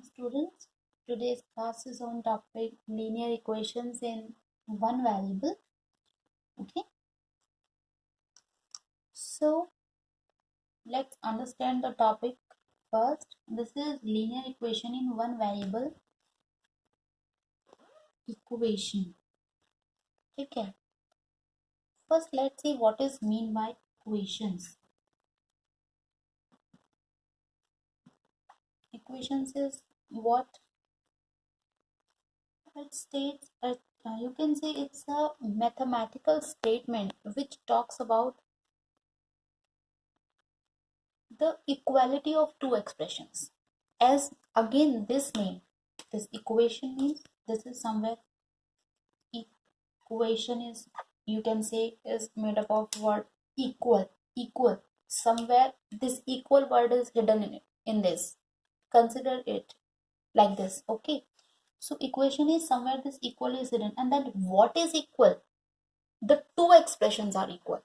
Students, today's class is on topic linear equations in one variable. Okay, so let's understand the topic first. This is linear equation in one variable equation. Okay, first let's see what is mean by equations. Equations is what it states. You can say it's a mathematical statement which talks about the equality of two expressions. As again this name, this equation means this is somewhere equation is, you can say, is made up of word equal. Somewhere this equal word is hidden in it, in this. Consider it like this. Okay, so equation is somewhere this equal is hidden, and then what is equal? The two expressions are equal.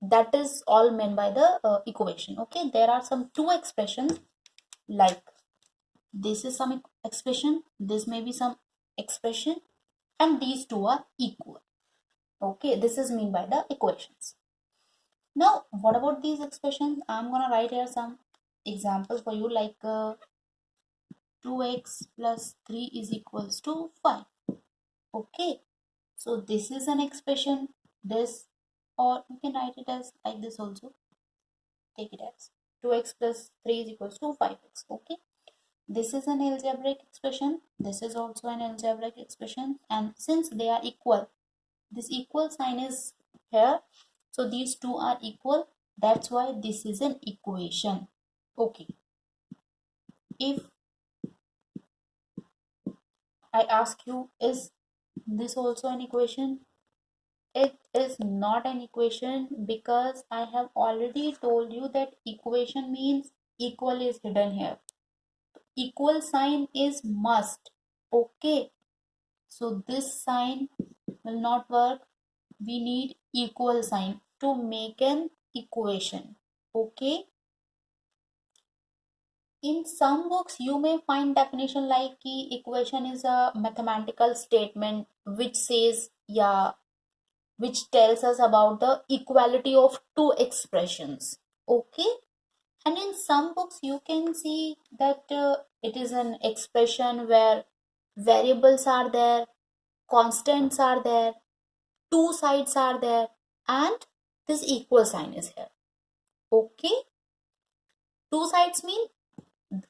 That is all meant by the equation. Okay, there are some two expressions, like this is some expression, this may be some expression, and these two are equal. Okay, this is mean by the equations. Now what about these expressions? I'm gonna write here some examples for you, like 2x plus 3 is equals to 5. Okay, so this is an expression, this, or you can write it as like this also. Take it as 2x plus 3 is equals to 5x. Okay, this is an algebraic expression, this is also an algebraic expression, and since they are equal, this equal sign is here, so these two are equal, that's why this is an equation. Okay, if I ask you, is this also an equation? It is not an equation, because I have already told you that equation means equal is hidden here. Equal sign is must. Okay, so this sign will not work. We need equal sign to make an equation. Okay, in some books you may find definition like ki equation is a mathematical statement which says, yeah, which tells us about the equality of two expressions. Okay, and in some books you can see that it is an expression where variables are there, constants are there, two sides are there, and this equal sign is here. Okay, two sides mean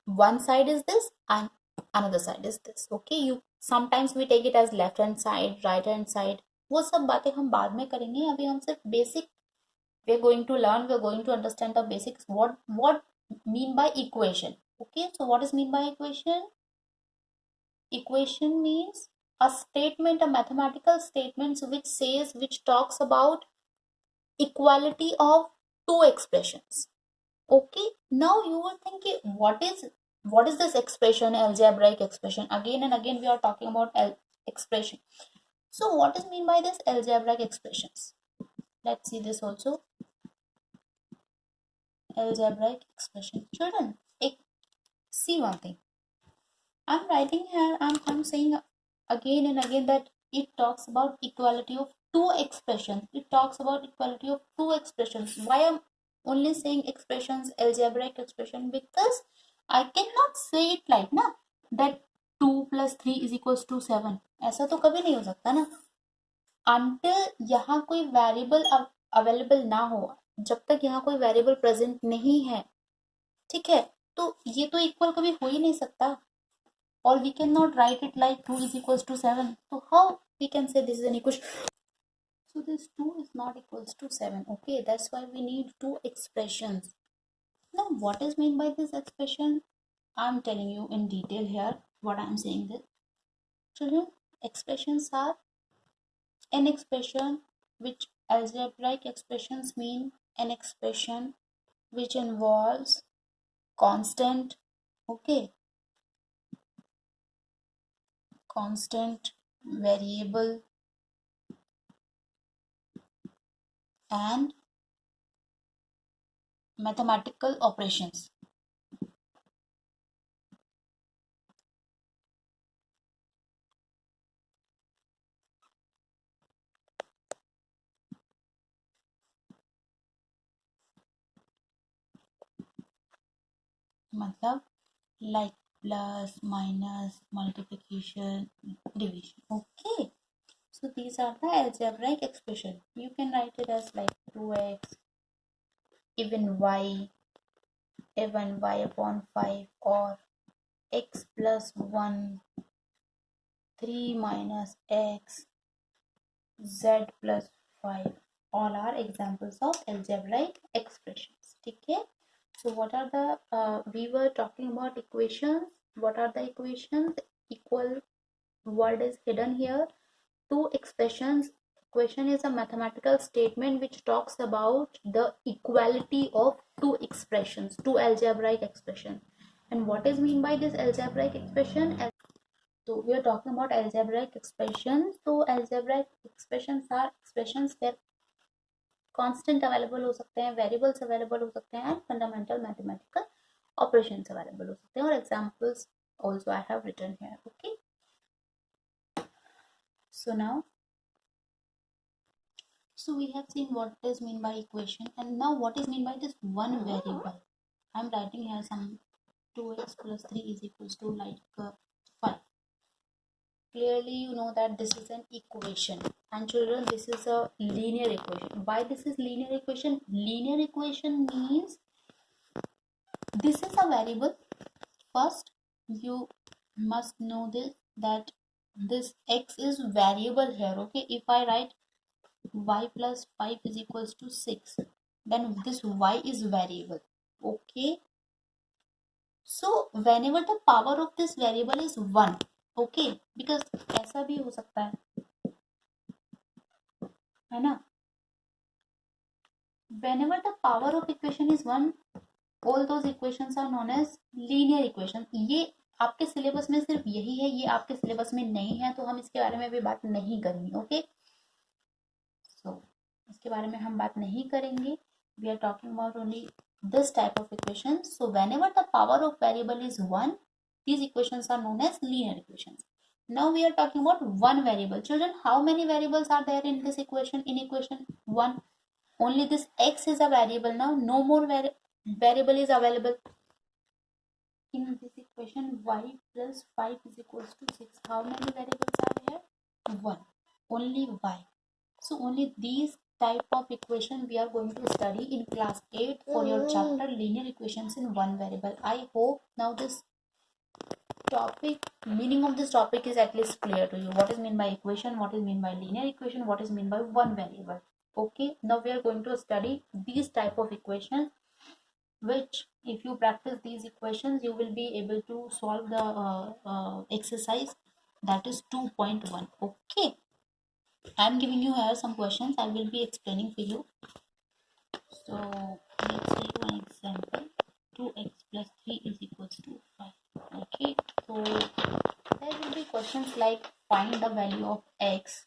one side is this and another side is this. Okay, you sometimes we take it as left hand side, right hand side, वो सब बातें हम बाद में करेंगे. अभी हम सिर्फ basic we are going to learn, we are going to understand the basics, what mean by equation. Okay, so what is mean by equation? Equation means a statement, a mathematical statement which talks about equality of two expressions. Okay, now you will think, what is this expression, algebraic expression? Again and again we are talking about expression. So what is mean by this algebraic expressions? Let's see this also. Algebraic expression. Children, see one thing. I'm writing here, I'm saying again and again that it talks about equality of two expressions. It talks about equality of two expressions. Why I'm only saying expressions, algebraic expression? Because I cannot say it like ना that 2 plus 3 is equals to 7. ऐसा तो कभी नहीं हो सकता ना. Until यहाँ कोई वेरिएबल अवेलेबल ना हो, जब तक यहाँ कोई वेरिएबल प्रेजेंट नहीं है, ठीक है, तो ये तो इक्वल कभी हो ही नहीं सकता. Or we cannot write it like 2 is equals to 7. So how we can say this is an equation? So this 2 is not equals to 7. Okay, that's why we need two expressions. Now what is meant by this expression? I'm telling you in detail here what I'm saying this. Children, expressions are an expression which algebraic expressions mean an expression which involves constant, okay, constant, variable, and mathematical operations. मतलब like plus, minus, multiplication, division. Okay. So these are the algebraic expression. You can write it as like 2x, even y upon 5, or x plus 1, 3 minus x, z plus 5. All are examples of algebraic expressions. Okay. So what are the, we were talking about equations. What are the equations? Equal word is hidden here. Two expressions. Equation is a mathematical statement which talks about the equality of two expressions, two algebraic expressions. And what is mean by this algebraic expression? So we are talking about algebraic expressions. So algebraic expressions are expressions where constant available हो सकते हैं, variables available हो सकते हैं, and fundamental mathematical operations available हो सकते हैं, और examples also I have written here. Okay. So now, so we have seen what is mean by equation, and now what is mean by this one variable. I'm writing here some 2x plus 3 is equals to like 5. Clearly you know that this is an equation, and children, this is a linear equation. Why this is linear equation? Linear equation means this is a variable. First you must know this, that this x is variable here. Okay, if I write y plus 5 is equals to 6, then this y is variable. Okay, so whenever the power of this variable is 1, okay, because ऐसा भी हो सकता है ना, whenever the power of equation is 1, all those equations are known as linear equation. ये आपके syllabus में सिर्फ यही है, ये आपके सिलेबस में नहीं है, तो हम इसके बारे में भी बात नहीं करेंगे. ओके, सो इसके बारे में हम बात नहीं करेंगे. We are talking about only this type of equations. So whenever the power of variable is 1, these equations are known as linear equations. Now we are talking about one variable. Children, how many variables are there in this equation? In equation 1, only this x is a variable. Now no more variable is available in this equation. Y plus 5 is equals to 6. How many variables are here? 1. Only y. So only these type of equation we are going to study in class 8 for your chapter linear equations in one variable. I hope now this topic, meaning of this topic is at least clear to you. What is mean by equation, what is mean by linear equation, what is mean by one variable. Okay, now we are going to study these type of equations, which if you practice these equations you will be able to solve the exercise, that is 2.1. Okay, I'm giving you here some questions. I will be explaining for you. So let's take one example. 2x plus 3 is equals to 5. Okay, so there will be questions like find the value of x,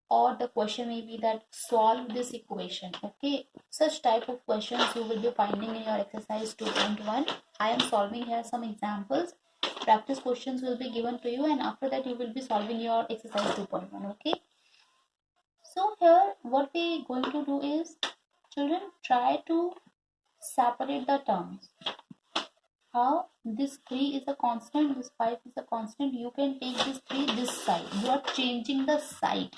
or the question may be that solve this equation. Okay, such type of questions you will be finding in your exercise 2.1. I am solving here some examples. Practice questions will be given to you, and after that you will be solving your exercise 2.1. Okay, so here what we going to do is, children, try to separate the terms. How? This 3 is a constant, this 5 is a constant. You can take this 3 this side. You are changing the side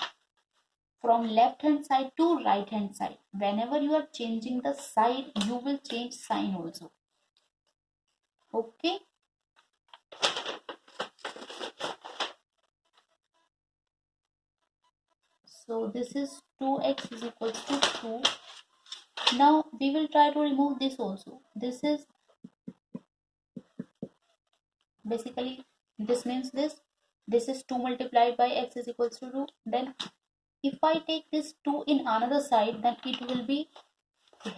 from left hand side to right hand side. Whenever you are changing the side, you will change sign also. Okay. So this is 2x is equals to 2. Now we will try to remove this also. This is basically, this means this is 2 multiplied by x is equals to 2. Then if I take this 2 in another side, then it will be,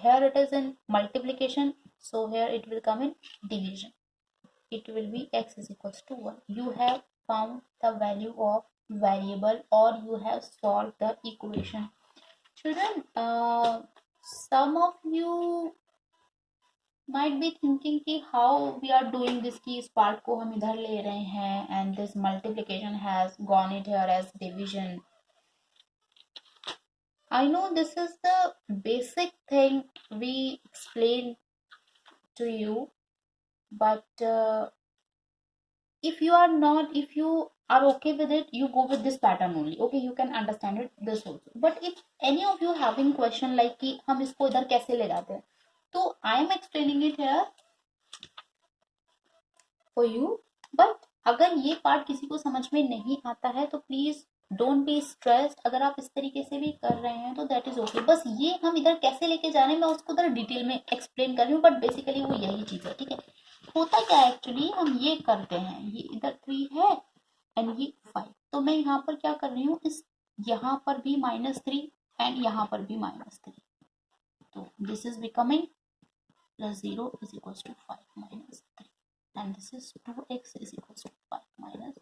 here it is in multiplication, so here it will come in division. It will be x is equals to 1. You have found the value of variable, or you have solved the equation. Children, some of you might be thinking कि how we are doing this, कि इस part को हम इधर ले रहे हैं and this multiplication has gone it here as division. I know this is the basic thing we explain to you, but if you are okay with it, you go with this pattern only. Okay, you can understand it this also. But if any of you having question like कि हम इसको इधर कैसे ले जाते हैं, तो I am explaining it here for you. But अगर ये पार्ट किसी को समझ में नहीं आता है तो प्लीज डोंट बी स्ट्रेस्ड. अगर आप इस तरीके से भी कर रहे हैं तो दैट इज ओके. बस ये हम इधर कैसे लेके जा रहे हैं मैं उसको उधर डिटेल में एक्सप्लेन कर रही हूँ, बट बेसिकली वो यही चीज है. ठीक है, होता क्या है एक्चुअली, हम ये करते हैं, ये इधर 3 है एंड ये 5, तो मैं यहाँ पर क्या कर रही हूँ, इस यहाँ पर भी -3 एंड यहाँ पर भी -3, तो this is becoming +0 is equal to 5 -3 and this is 2x is equal to 5 -3.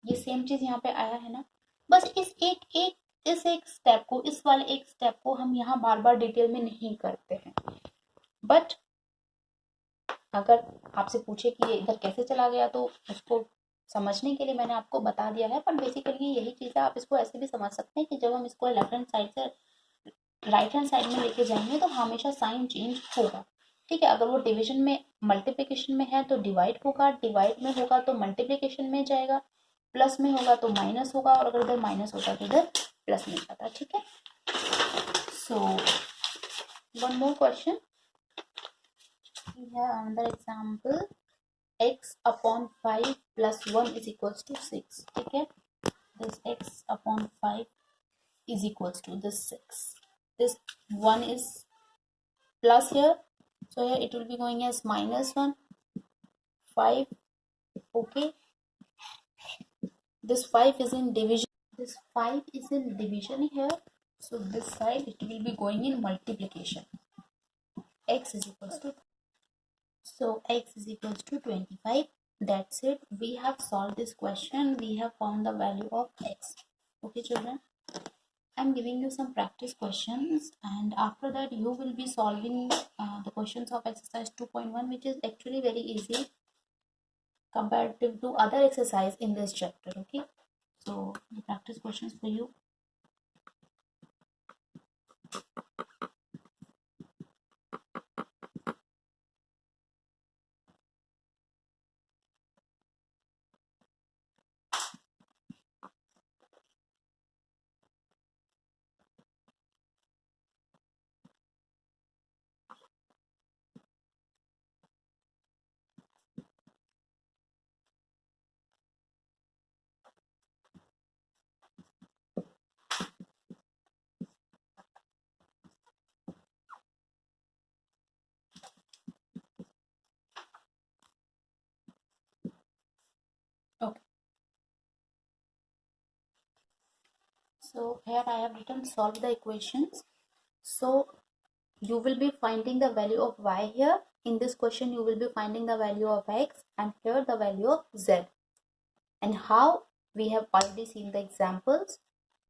ये सेम चीज यहाँ पे आया है ना. बस इस एक स्टेप को, इस वाले एक स्टेप को हम यहाँ बार बार डिटेल में नहीं करते हैं. बट अगर आपसे पूछे कि ये इधर कैसे चला गया तो उसको समझने के लिए मैंने आपको बता दिया है. पर बेसिकली यही चीज़ है. आप इसको ऐसे भी समझ सकते हैं कि जब हम इसको लेफ्ट हैंड साइड से राइट हैंड साइड में लेके जाएंगे तो हमेशा साइन चेंज होगा. ठीक है, अगर वो डिवीजन में मल्टीप्लिकेशन में है तो डिवाइड होगा, डिवाइड में होगा तो मल्टीप्लिकेशन में जाएगा, प्लस में होगा तो माइनस होगा, और अगर इधर माइनस होता तो इधर प्लस में जाता. ठीक है, so one more question. We have another example. X upon 5 plus 1 is equals to 6. ठीक है, this x upon 5 is equals to this 6. This 1 is plus here, so here it will be going as -1. 5, okay, this 5 is in division. This 5 is in division here, so this side it will be going in multiplication. X is equals to, so x is equals to 25. That's it. We have solved this question. We have found the value of x. Okay, children. I'm giving you some practice questions, and after that you will be solving the questions of exercise 2.1, which is actually very easy comparative to other exercise in this chapter. Okay, so the practice questions for you. Okay, so here I have written solve the equations. So you will be finding the value of y here. In this question you will be finding the value of x, and here the value of z. And how, we have already seen the examples.